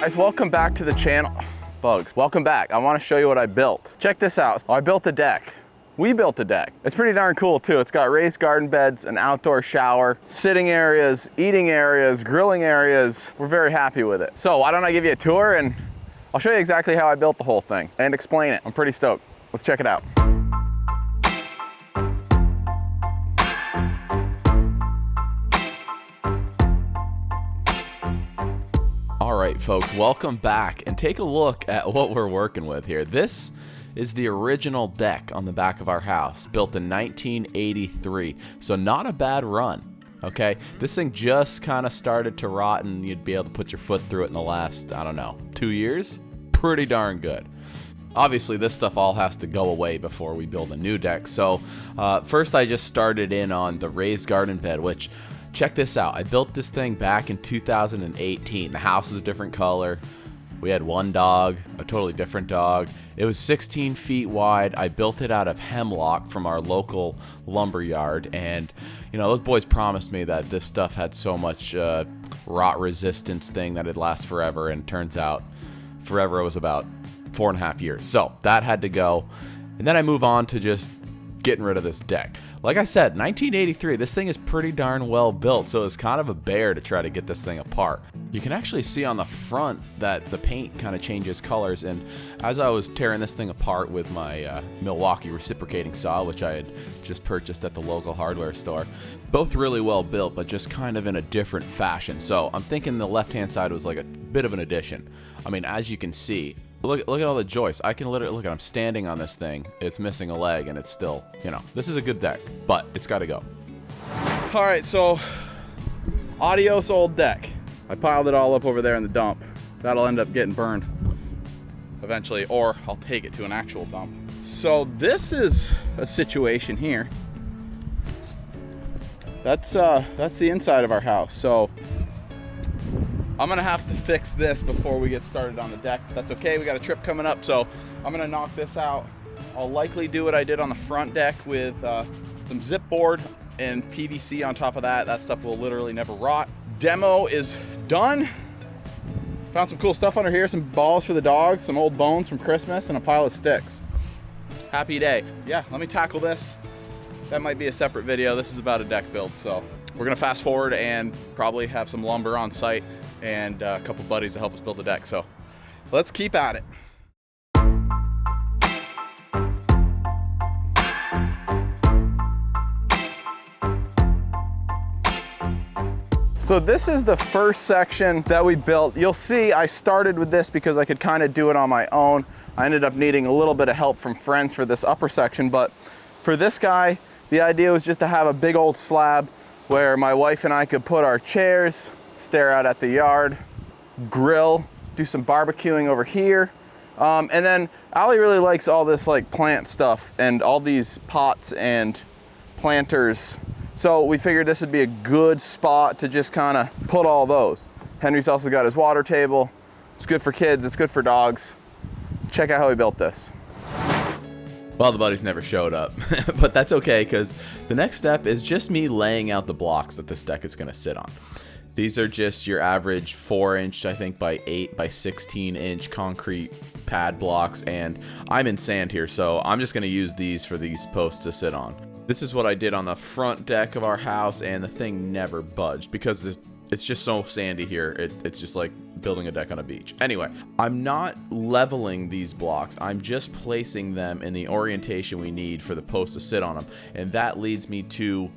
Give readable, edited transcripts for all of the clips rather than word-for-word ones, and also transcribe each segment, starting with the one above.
Guys, welcome back to the channel. Bugs, welcome back. I want to show you what I built. Check this out. I built a deck. We built a deck. It's pretty darn cool too. It's got raised garden beds, an outdoor shower, sitting areas, eating areas, grilling areas. We're very happy with it. So why don't I give you a tour and I'll show you exactly how I built the whole thing and explain it. I'm pretty stoked. Let's check it out. All right, folks, welcome back and take a look at what we're working with here. This is the original deck on the back of our house, built in 1983, so not a bad run, okay? This thing just kind of started to rot and you'd be able to put your foot through it in the last, I don't know, 2 years? Pretty darn good. Obviously, this stuff all has to go away before we build a new deck, so first I just started in on the raised garden bed, which, check this out, I built this thing back in 2018. The house is a different color. We had one dog, a totally different dog. It was 16 feet wide. I built it out of hemlock from our local lumber yard. And, you know, those boys promised me that this stuff had so much rot resistance thing that it'd last forever. And turns out forever was about 4.5 years. So that had to go. And then I move on to just getting rid of this deck. Like I said, 1983, this thing is pretty darn well built, so it's kind of a bear to try to get this thing apart. You can actually see on the front that the paint kind of changes colors, and as I was tearing this thing apart with my Milwaukee reciprocating saw, which I had just purchased at the local hardware store, both really well built, but just kind of in a different fashion. So I'm thinking the left-hand side was like a bit of an addition. I mean, as you can see, look at all the joists. I can literally, look at, I'm standing on this thing. It's missing a leg and it's still, you know, this is a good deck, but it's got to go. All right, so adios old deck. I piled it all up over there in the dump. That'll end up getting burned eventually, or I'll take it to an actual dump. So this is a situation here. That's the inside of our house. So I'm gonna have to fix this before we get started on the deck. That's okay, we got a trip coming up, so I'm gonna knock this out. I'll likely do what I did on the front deck with some zip board and PVC on top of that. That stuff will literally never rot. Demo is done. Found some cool stuff under here, some balls for the dogs, some old bones from Christmas, and a pile of sticks. Happy day. Yeah, let me tackle this. That might be a separate video. This is about a deck build, so we're gonna fast forward and probably have some lumber on site and a couple buddies to help us build the deck. So let's keep at it. So this is the first section that we built. You'll see I started with this because I could kind of do it on my own. I ended up needing a little bit of help from friends for this upper section, but for this guy, the idea was just to have a big old slab where my wife and I could put our chairs, stare out at the yard, grill, do some barbecuing over here. And then Allie really likes all this like plant stuff and all these pots and planters. So we figured this would be a good spot to just kind of put all those. Henry's also got his water table. It's good for kids, it's good for dogs. Check out how we built this. Well, the buddies never showed up, but that's okay because the next step is just me laying out the blocks that this deck is going to sit on. These are just your average 4-inch, I think, by 8 by 16-inch concrete pad blocks, and I'm in sand here, so I'm just going to use these for these posts to sit on. This is what I did on the front deck of our house, and the thing never budged because it's just so sandy here. It's just like building a deck on a beach. Anyway, I'm not leveling these blocks. I'm just placing them in the orientation we need for the post to sit on them. And that leads me to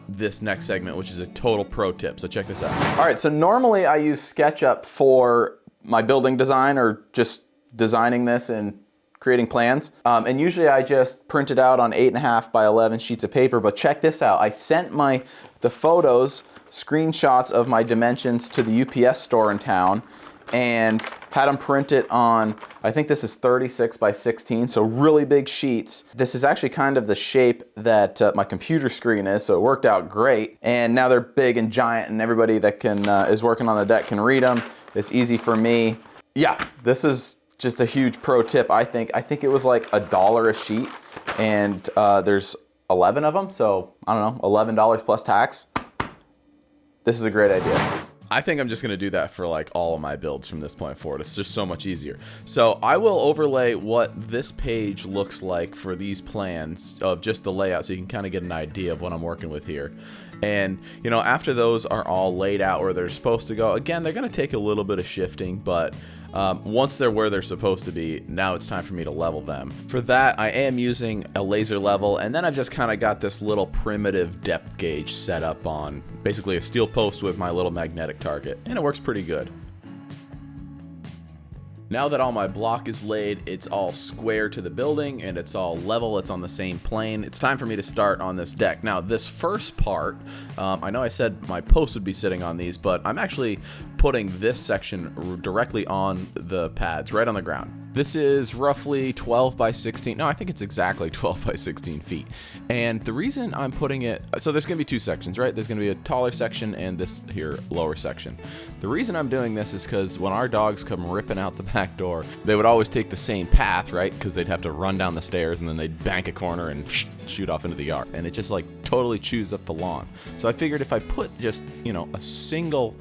this next segment, which is a total pro tip. So check this out. All right, so normally I use SketchUp for my building design or just designing this and creating plans. And usually I just print it out on 8.5 by 11 sheets of paper, but check this out. I sent the photos, screenshots of my dimensions to the UPS store in town and had them printed on, I think this is 36 by 16, so really big sheets. This is actually kind of the shape that my computer screen is, so it worked out great. And now they're big and giant and everybody that is working on the deck can read them. It's easy for me. Yeah, this is just a huge pro tip, I think. I think it was like $1 a sheet, and there's 11 of them, so I don't know, $11 plus tax. This is a great idea. I think I'm just going to do that for like all of my builds from this point forward. It's just so much easier. So I will overlay what this page looks like for these plans of just the layout, so you can kind of get an idea of what I'm working with here. And, you know, after those are all laid out where they're supposed to go, again, they're going to take a little bit of shifting, but once they're where they're supposed to be, now it's time for me to level them. For that, I am using a laser level, and then I've just kind of got this little primitive depth gauge set up on basically a steel post with my little magnetic target, and it works pretty good. Now that all my block is laid, it's all square to the building and it's all level, it's on the same plane, it's time for me to start on this deck. Now this first part, I know I said my post would be sitting on these, but I'm actually putting this section directly on the pads, right on the ground. This is roughly 12 by 16. No, I think it's exactly 12 by 16 feet. And the reason I'm putting it, so there's going to be two sections, right? There's going to be a taller section and this here lower section. The reason I'm doing this is because when our dogs come ripping out the back door, they would always take the same path, right? Because they'd have to run down the stairs and then they'd bank a corner and shoot off into the yard. And it just like totally chews up the lawn. So I figured if I put just, you know, a single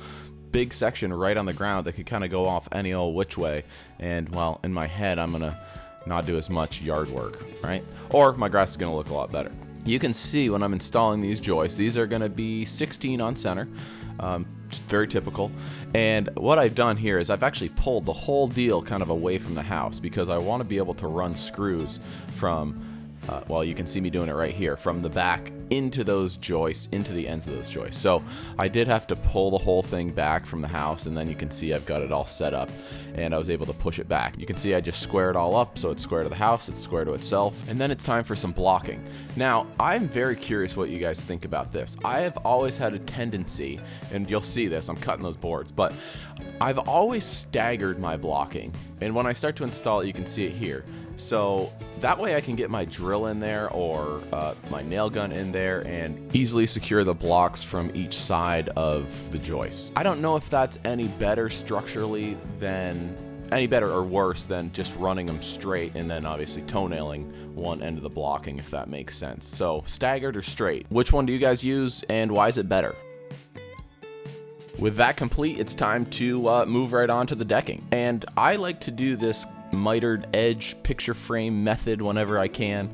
big section right on the ground that could kind of go off any old which way, and well, in my head I'm gonna not do as much yard work, right? Or my grass is gonna look a lot better. You can see when I'm installing these joists, these are gonna be 16 on center, very typical. And what I've done here is I've actually pulled the whole deal kind of away from the house because I want to be able to run screws from well, you can see me doing it right here, from the back into those joists, into the ends of those joists. So I did have to pull the whole thing back from the house, and then you can see I've got it all set up and I was able to push it back. You can see I just square it all up, so it's square to the house, it's square to itself, and then it's time for some blocking. Now, I'm very curious what you guys think about this. I have always had a tendency, and you'll see this, I'm cutting those boards, but I've always staggered my blocking, and when I start to install it, you can see it here. So that way I can get my drill in there or my nail gun in there and easily secure the blocks from each side of the joist. I don't know if that's any better structurally than, any better or worse than just running them straight and then obviously toenailing one end of the blocking, if that makes sense. So staggered or straight, which one do you guys use and why is it better? With that complete, it's time to move right on to the decking. And I like to do this mitered edge picture frame method whenever I can,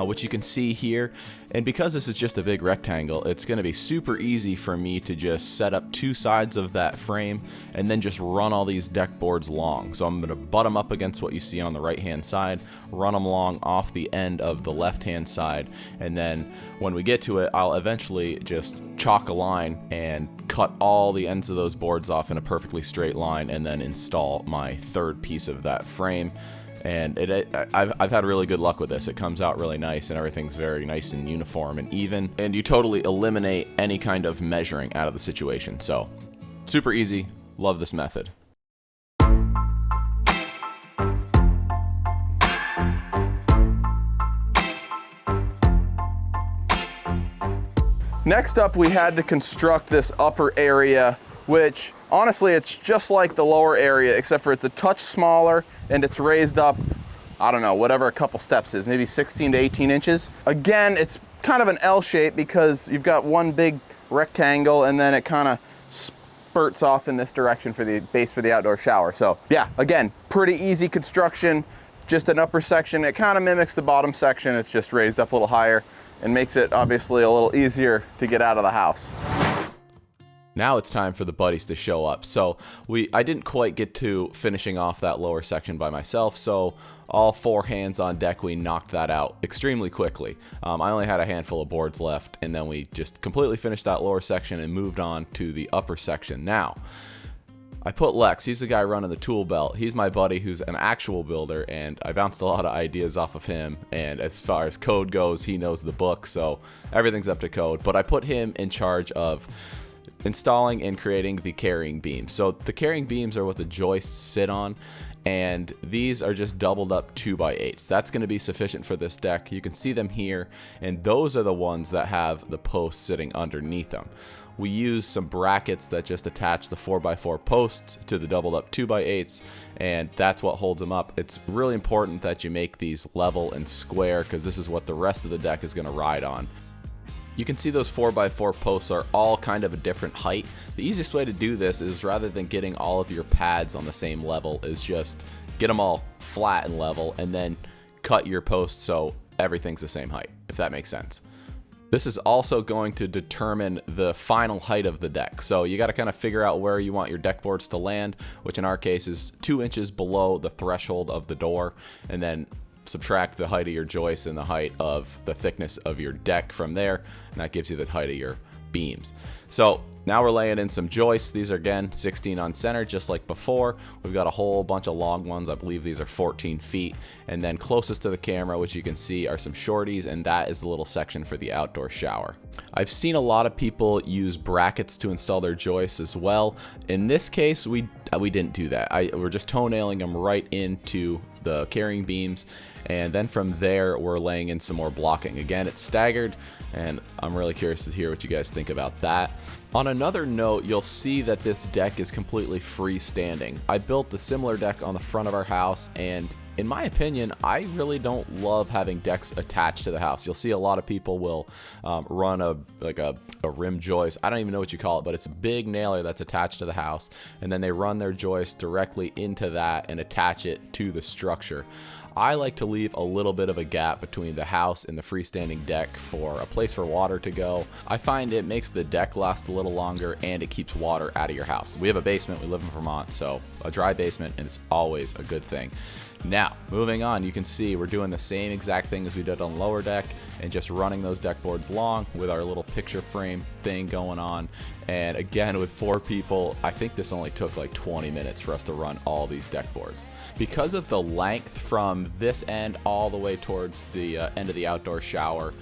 which you can see here. And because this is just a big rectangle, it's going to be super easy for me to just set up two sides of that frame and then just run all these deck boards long. So I'm going to butt them up against what you see on the right hand side, run them along off the end of the left hand side, and then when we get to it, I'll eventually just chalk a line and cut all the ends of those boards off in a perfectly straight line and then install my third piece of that frame. And I've had really good luck with this. It comes out really nice and everything's very nice and uniform and even, and you totally eliminate any kind of measuring out of the situation. So super easy, love this method. Next up, we had to construct this upper area, which honestly, it's just like the lower area, except for it's a touch smaller and it's raised up, I don't know, whatever a couple steps is, maybe 16 to 18 inches. Again, it's kind of an L shape because you've got one big rectangle and then it kind of spurts off in this direction for the base for the outdoor shower. So yeah, again, pretty easy construction, just an upper section. It kind of mimics the bottom section. It's just raised up a little higher and makes it obviously a little easier to get out of the house. Now it's time for the buddies to show up. So I didn't quite get to finishing off that lower section by myself, so all four hands on deck, we knocked that out extremely quickly. I only had a handful of boards left, and then we just completely finished that lower section and moved on to the upper section. Now, I put Lex, he's the guy running the tool belt. He's my buddy who's an actual builder, and I bounced a lot of ideas off of him. And as far as code goes, he knows the book, so everything's up to code. But I put him in charge of installing and creating the carrying beams. So the carrying beams are what the joists sit on, and these are just doubled up 2x8s. That's going to be sufficient for this deck. You can see them here, and those are the ones that have the posts sitting underneath them. We use some brackets that just attach the 4x4 posts to the doubled up 2x8s, and that's what holds them up. It's really important that you make these level and square because this is what the rest of the deck is going to ride on. You can see those 4x4 posts are all kind of a different height. The easiest way to do this is, rather than getting all of your pads on the same level, is just get them all flat and level and then cut your posts so everything's the same height, if that makes sense. This is also going to determine the final height of the deck. So you got to kind of figure out where you want your deck boards to land, which in our case is 2 inches below the threshold of the door, and then subtract the height of your joists and the height of the thickness of your deck from there, and that gives you the height of your beams. So now we're laying in some joists. These are again 16 on center, just like before. We've got a whole bunch of long ones. I believe these are 14 feet. And then closest to the camera, which you can see, are some shorties, and that is the little section for the outdoor shower. I've seen a lot of people use brackets to install their joists as well. In this case, we didn't do that. We're just toenailing them right into the carrying beams, and then from there we're laying in some more blocking. Again, it's staggered, and I'm really curious to hear what you guys think about that. On another note, you'll see that this deck is completely freestanding. I built a similar deck on the front of our house, and in my opinion, I really don't love having decks attached to the house. You'll see a lot of people will run a rim joist. I don't even know what you call it, but it's a big nailer that's attached to the house, and then they run their joist directly into that and attach it to the structure. I like to leave a little bit of a gap between the house and the freestanding deck for a place for water to go. I find it makes the deck last a little longer, and it keeps water out of your house. We have a basement, we live in Vermont, so a dry basement is always a good thing. Now, moving on, you can see we're doing the same exact thing as we did on lower deck, and just running those deck boards long with our little picture frame thing going on. And again, with 4 people, I think this only took like 20 minutes for us to run all these deck boards. Because of the length from this end all the way towards the end of the outdoor shower,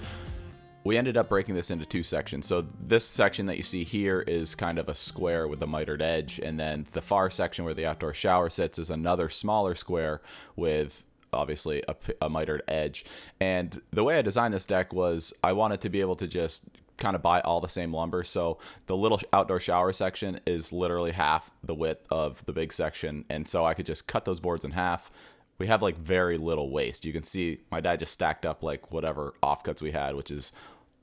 we ended up breaking this into 2 sections. So this section that you see here is kind of a square with a mitered edge, and then the far section where the outdoor shower sits is another smaller square with obviously a mitered edge. And the way I designed this deck was I wanted to be able to just kind of buy all the same lumber. So the little outdoor shower section is literally half the width of the big section, and so I could just cut those boards in half. We have like very little waste. You can see my dad just stacked up like whatever offcuts we had, which is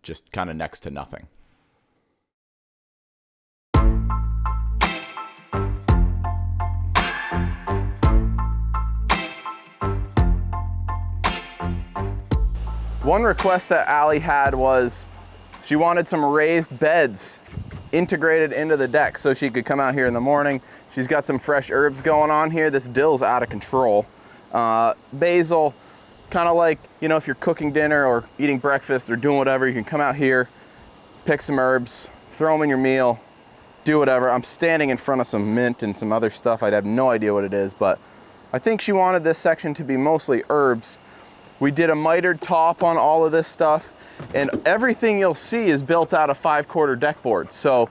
just kind of next to nothing. One request that Allie had was she wanted some raised beds integrated into the deck so she could come out here in the morning. She's got some fresh herbs going on here. This dill's out of control. Basil, kind of like, you know, if you're cooking dinner or eating breakfast or doing whatever, you can come out here, pick some herbs, throw them in your meal, do whatever. I'm standing in front of some mint and some other stuff. I'd have no idea what it is, but I think she wanted this section to be mostly herbs. We did a mitered top on all of this stuff, and everything you'll see is built out of 5/4 deck boards. So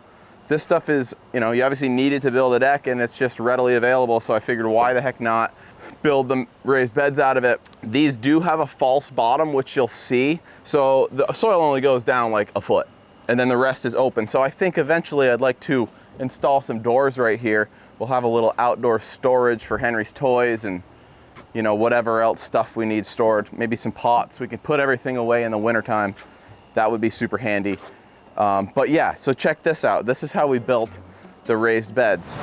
this stuff is, you know, you obviously needed to build a deck, and it's just readily available. So I figured, why the heck not build the raised beds out of it. These do have a false bottom, which you'll see. So the soil only goes down like a foot, and then the rest is open. So I think eventually I'd like to install some doors right here. We'll have a little outdoor storage for Henry's toys and, you know, whatever else stuff we need stored. Maybe some pots. We can put everything away in the wintertime. That would be super handy. But yeah, so check this out. This is how we built the raised beds.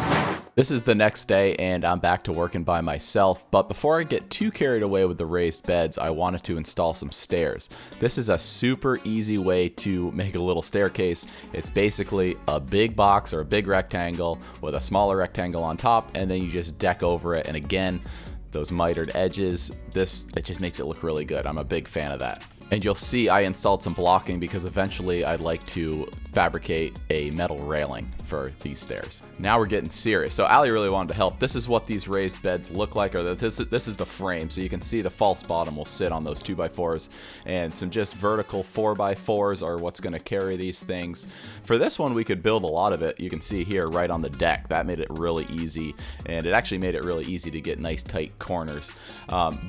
This is the next day, and I'm back to working by myself, but before I get too carried away with the raised beds, I wanted to install some stairs. This is a super easy way to make a little staircase. It's basically a big box or a big rectangle with a smaller rectangle on top, and then you just deck over it, and again, those mitered edges, it just makes it look really good. I'm a big fan of that. And you'll see I installed some blocking because eventually I'd like to fabricate a metal railing for these stairs. Now we're getting serious. So Allie really wanted to help. This is what these raised beds look like, or this is the frame. So you can see the false bottom will sit on those 2x4s, and some just vertical 4x4s are what's gonna carry these things. For this one, we could build a lot of it. You can see here right on the deck. That made it really easy, and it actually made it really easy to get nice tight corners.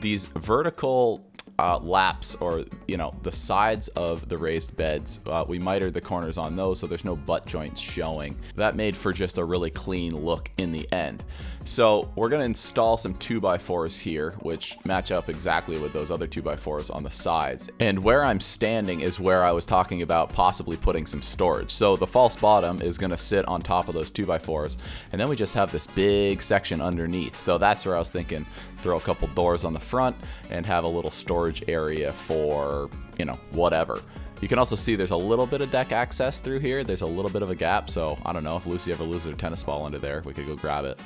These vertical laps, or the sides of the raised beds. We mitered the corners on those so there's no butt joints showing. That made for just a really clean look in the end. So we're going to install some 2x4s here, which match up exactly with those other 2x4s on the sides. And where I'm standing is where I was talking about possibly putting some storage. So the false bottom is going to sit on top of those 2x4s, and then we just have this big section underneath. So that's where I was thinking throw a couple doors on the front and have a little storage area for, whatever. You can also see there's a little bit of deck access through here. There's a little bit of a gap, so I don't know if Lucy ever loses her tennis ball under there, we could go grab it.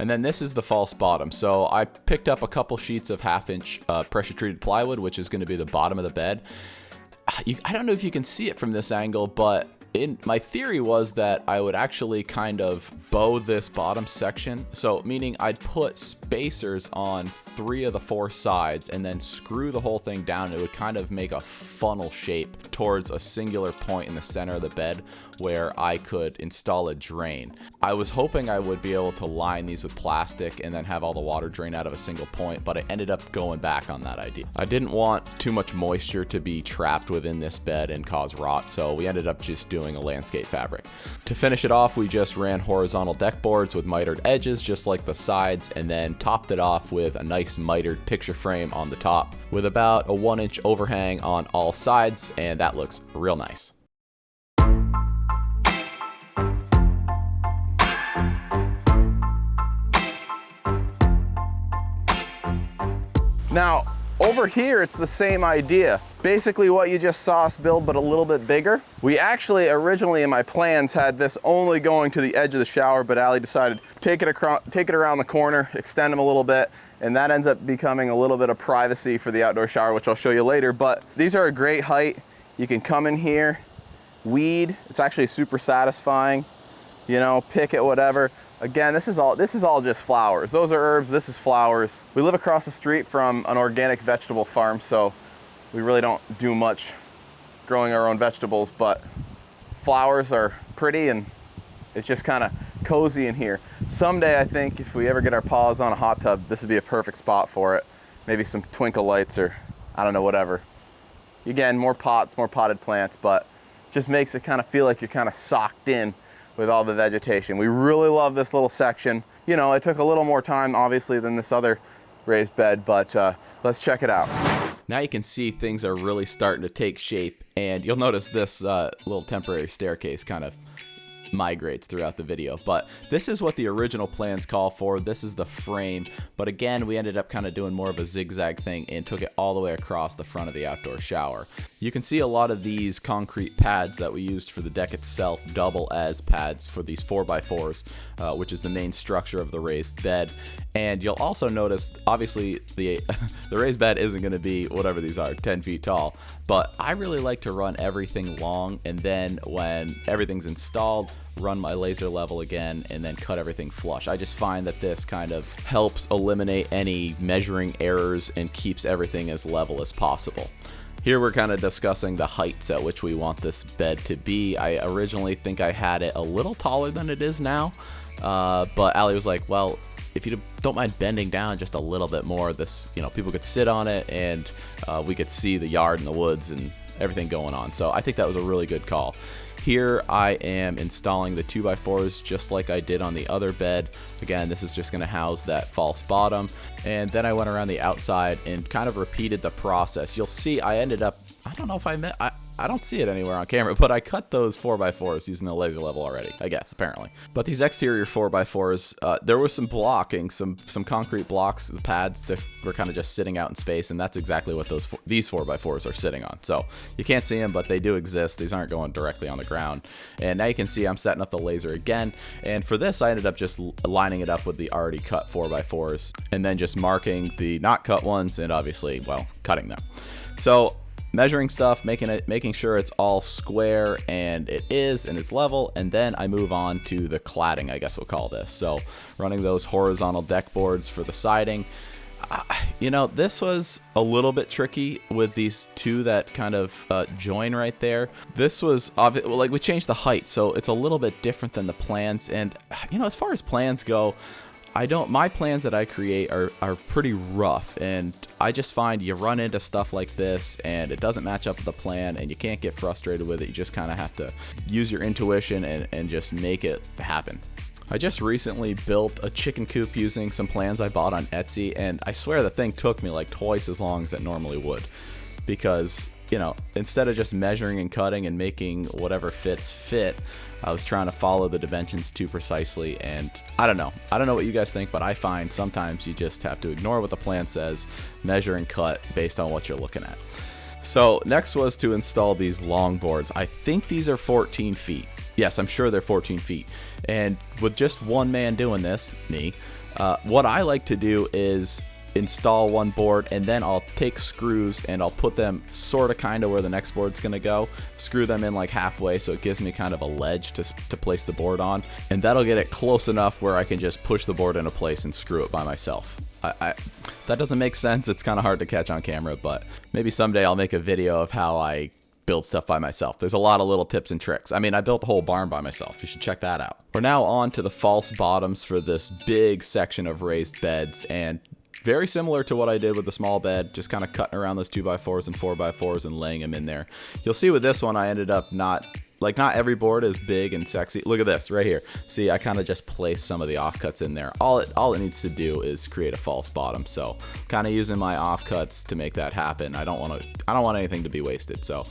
And then this is the false bottom. So I picked up a couple sheets of 1/2-inch pressure treated plywood, which is going to be the bottom of the bed. I don't know if you can see it from this angle, but my theory was that I would actually kind of bow this bottom section. So meaning I'd put spacers on 3 of the 4 sides and then screw the whole thing down. It would kind of make a funnel shape towards a singular point in the center of the bed where I could install a drain. I was hoping I would be able to line these with plastic and then have all the water drain out of a single point, but I ended up going back on that idea. I didn't want too much moisture to be trapped within this bed and cause rot, so we ended up just doing a landscape fabric. To finish it off, we just ran horizontal deck boards with mitered edges just like the sides, and then topped it off with a nice mitered picture frame on the top with about a 1-inch overhang on all sides, and that looks real nice. Now, over here, it's the same idea. Basically what you just saw us build, but a little bit bigger. We actually, originally in my plans, had this only going to the edge of the shower, but Allie decided take it around the corner, extend them a little bit, and that ends up becoming a little bit of privacy for the outdoor shower, which I'll show you later. But these are a great height. You can come in here, weed. It's actually super satisfying, pick it, whatever. Again, this is all just flowers. Those are herbs, this is flowers. We live across the street from an organic vegetable farm, so we really don't do much growing our own vegetables, but flowers are pretty and it's just kind of cozy in here. Someday, I think, if we ever get our paws on a hot tub, this would be a perfect spot for it. Maybe some twinkle lights or, I don't know, whatever. Again, more pots, more potted plants, but just makes it kind of feel like you're kind of socked in with all the vegetation. We really love this little section. It took a little more time, obviously, than this other raised bed, but let's check it out. Now you can see things are really starting to take shape, and you'll notice this little temporary staircase kind of migrates throughout the video, but this is what the original plans call for. This is the frame, but again, we ended up kind of doing more of a zigzag thing and took it all the way across the front of the outdoor shower. You can see a lot of these concrete pads that we used for the deck itself double as pads for these 4x4s, which is the main structure of the raised bed. And you'll also notice, obviously, the raised bed isn't going to be whatever these are, 10 feet tall, but I really like to run everything long, and then when everything's installed, run my laser level again, and then cut everything flush. I just find that this kind of helps eliminate any measuring errors and keeps everything as level as possible. Here we're kind of discussing the heights at which we want this bed to be. I originally think I had it a little taller than it is now, but Allie was like, well, if you don't mind bending down just a little bit more, this, people could sit on it and we could see the yard and the woods and everything going on. So I think that was a really good call. Here I am installing the 2x4s just like I did on the other bed. Again, this is just going to house that false bottom. And then I went around the outside and kind of repeated the process. You'll see I ended up, I don't know if I don't see it anywhere on camera, but I cut those 4x4s using the laser level already, I guess, apparently. But these exterior 4x4s, there was some blocking, some concrete blocks, the pads that were kind of just sitting out in space, and that's exactly what these 4x4s are sitting on. So you can't see them, but they do exist. These aren't going directly on the ground. And now you can see I'm setting up the laser again. And for this, I ended up just lining it up with the already cut 4x4s, and then just marking the not cut ones, and obviously, well, cutting them. So measuring stuff, making sure it's all square, and it is, and it's level, and then I move on to the cladding, I guess we'll call this. So running those horizontal deck boards for the siding. This was a little bit tricky with these two that kind of join right there. This was like we changed the height, so it's a little bit different than the plans. And as far as plans go, my plans that I create are pretty rough, and I just find you run into stuff like this and it doesn't match up with the plan and you can't get frustrated with it. You just kind of have to use your intuition and just make it happen. I just recently built a chicken coop using some plans I bought on Etsy, and I swear the thing took me like twice as long as it normally would, because, you know, instead of just measuring and cutting and making whatever fits fit, I was trying to follow the dimensions too precisely, and I don't know what you guys think, but I find sometimes you just have to ignore what the plan says, measure and cut based on what you're looking at. So next was to install these long boards. I think these are 14 feet. Yes, I'm sure they're 14 feet. And with just one man doing this, me, what I like to do is install one board, and then I'll take screws and I'll put them sort of kind of where the next board's gonna go, screw them in like halfway so it gives me kind of a ledge to place the board on, and that'll get it close enough where I can just push the board into place and screw it by myself. That doesn't make sense. It's kind of hard to catch on camera, but maybe someday I'll make a video of how I build stuff by myself. There's a lot of little tips and tricks. I mean, I built a whole barn by myself. You should check that out. We're now on to the false bottoms for this big section of raised beds, and very similar to what I did with the small bed, just kind of cutting around those 2x4s and 4x4s and laying them in there. You'll see with this one, I ended up not every board is big and sexy. Look at this right here. See, I kind of just placed some of the offcuts in there. All it needs to do is create a false bottom. So kind of using my offcuts to make that happen. I don't want anything to be wasted. So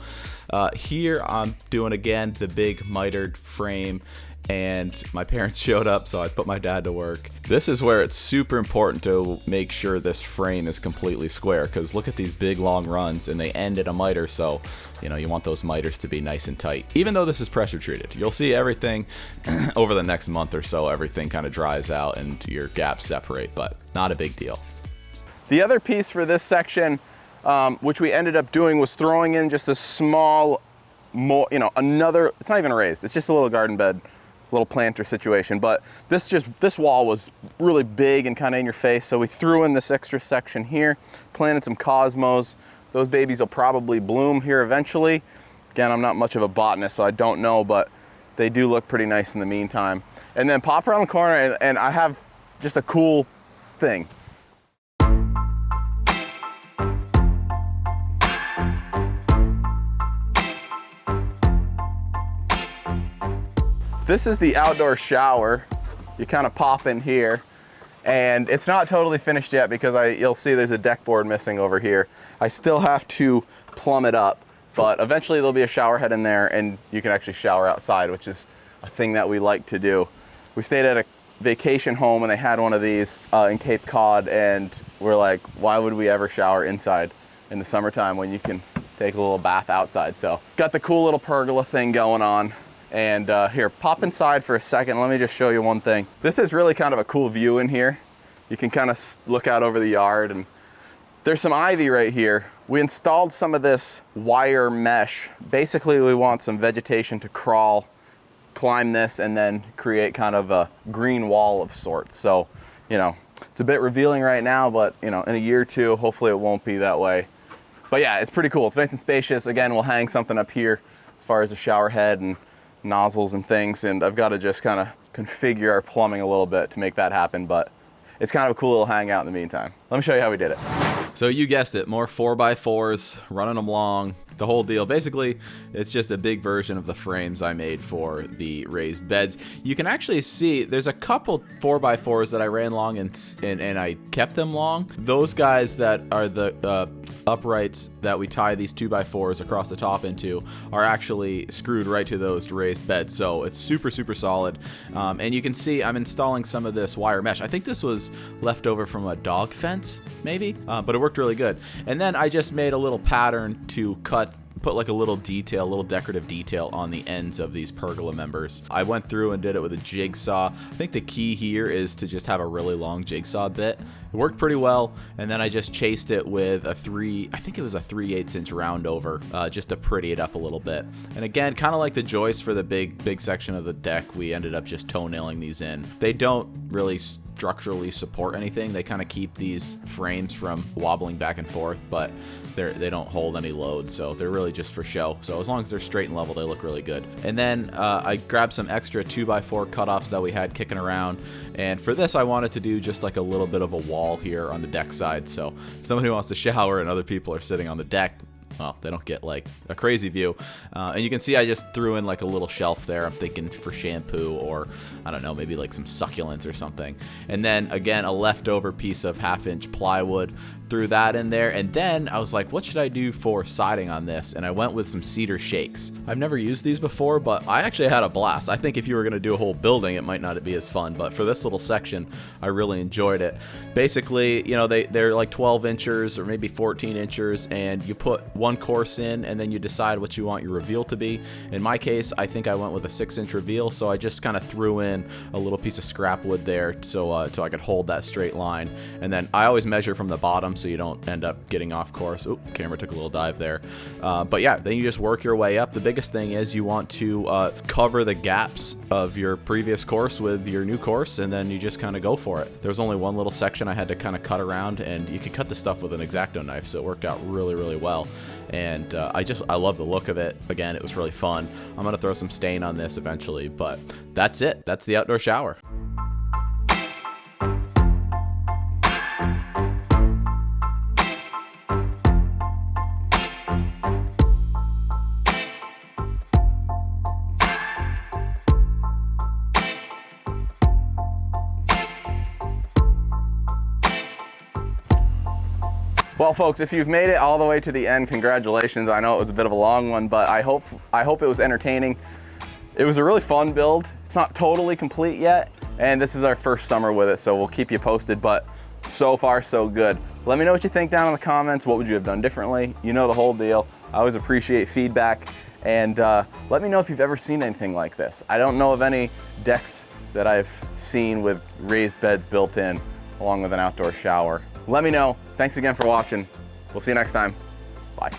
here I'm doing again the big mitered frame, and my parents showed up, so I put my dad to work. This is where it's super important to make sure this frame is completely square, because look at these big long runs and they end at a miter, so you know you want those miters to be nice and tight. Even though this is pressure treated, you'll see everything over the next month or so, everything kind of dries out and your gaps separate, but not a big deal. The other piece for this section, which we ended up doing, was throwing in just a small, another, it's not even raised, it's just a little garden bed, little planter situation, but this wall was really big and kind of in your face, so we threw in this extra section here, planted some cosmos. Those babies will probably bloom here eventually. Again, I'm not much of a botanist, so I don't know, but they do look pretty nice in the meantime. And then pop around the corner and I have just a cool thing. This is the outdoor shower. You kind of pop in here, and it's not totally finished yet because you'll see there's a deck board missing over here. I still have to plumb it up, but eventually there'll be a shower head in there and you can actually shower outside, which is a thing that we like to do. We stayed at a vacation home and they had one of these in Cape Cod, and we're like, why would we ever shower inside in the summertime when you can take a little bath outside? So got the cool little pergola thing going on. And here, pop inside for a second. Let me just show you one thing. This is really kind of a cool view in here. You can kind of look out over the yard, and there's some ivy right here. We installed some of this wire mesh. Basically, we want some vegetation to climb this, and then create kind of a green wall of sorts. So, you know, it's a bit revealing right now, but you know, in a year or two, hopefully it won't be that way. But yeah, it's pretty cool. It's nice and spacious. Again, we'll hang something up here as far as a shower head and nozzles and things, and I've got to just kind of configure our plumbing a little bit to make that happen, but it's kind of a cool little hangout in the meantime. Let me show you how we did it. So you guessed it, more 4x4s, running them long, the whole deal. Basically, it's just a big version of the frames I made for the raised beds. You can actually see there's a couple 4x4s that I ran long and I kept them long. Those guys that are the uprights that we tie these 2x4s across the top into are actually screwed right to those raised beds. So it's super, super solid. And you can see I'm installing some of this wire mesh. I think this was left over from a dog fence, maybe, but it worked really good. And then I just made a little pattern to put like a little decorative detail on the ends of these pergola members. I went through and did it with a jigsaw. I think the key here is to just have a really long jigsaw bit. It worked pretty well, and then I just chased it with a 3/8 inch round over, just to pretty it up a little bit. And again, kind of like the joists for the big section of the deck, we ended up just toenailing these in. They don't really structurally support anything. They kind of keep these frames from wobbling back and forth, but they don't hold any load, so they're really just for show. So as long as they're straight and level, they look really good. And then I grabbed some extra 2x4 cutoffs that we had kicking around, and for this I wanted to do just like a little bit of a wall here on the deck side, so if somebody wants to shower and other people are sitting on the deck, well, they don't get like a crazy view. And you can see I just threw in like a little shelf there. I'm thinking for shampoo, or I don't know, maybe like some succulents or something. And then again, a leftover piece of 1/2-inch plywood, threw that in there. And then I was like, what should I do for siding on this? And I went with some cedar shakes. I've never used these before, but I actually had a blast. I think if you were gonna do a whole building, it might not be as fun, but for this little section, I really enjoyed it. Basically, you know, they're like 12 inches or maybe 14 inches, and you put one course in and then you decide what you want your reveal to be. In my case, I think I went with a 6-inch reveal, so I just kind of threw in a little piece of scrap wood there so I could hold that straight line. And then I always measure from the bottom so you don't end up getting off course. Oop, camera took a little dive there. But yeah, then you just work your way up. The biggest thing is you want to cover the gaps of your previous course with your new course, and then you just kind of go for it. There was only one little section I had to kind of cut around, and you could cut the stuff with an X-Acto knife, so it worked out really, really well. And I love the look of it. Again, it was really fun. I'm gonna throw some stain on this eventually, but that's it. That's the outdoor shower. Well, folks, if you've made it all the way to the end, congratulations. I know it was a bit of a long one, but I hope it was entertaining. It was a really fun build. It's not totally complete yet, and this is our first summer with it, so we'll keep you posted, but so far, so good. Let me know what you think down in the comments. What would you have done differently? You know the whole deal. I always appreciate feedback, and let me know if you've ever seen anything like this. I don't know of any decks that I've seen with raised beds built in, along with an outdoor shower. Let me know. Thanks again for watching. We'll see you next time. Bye.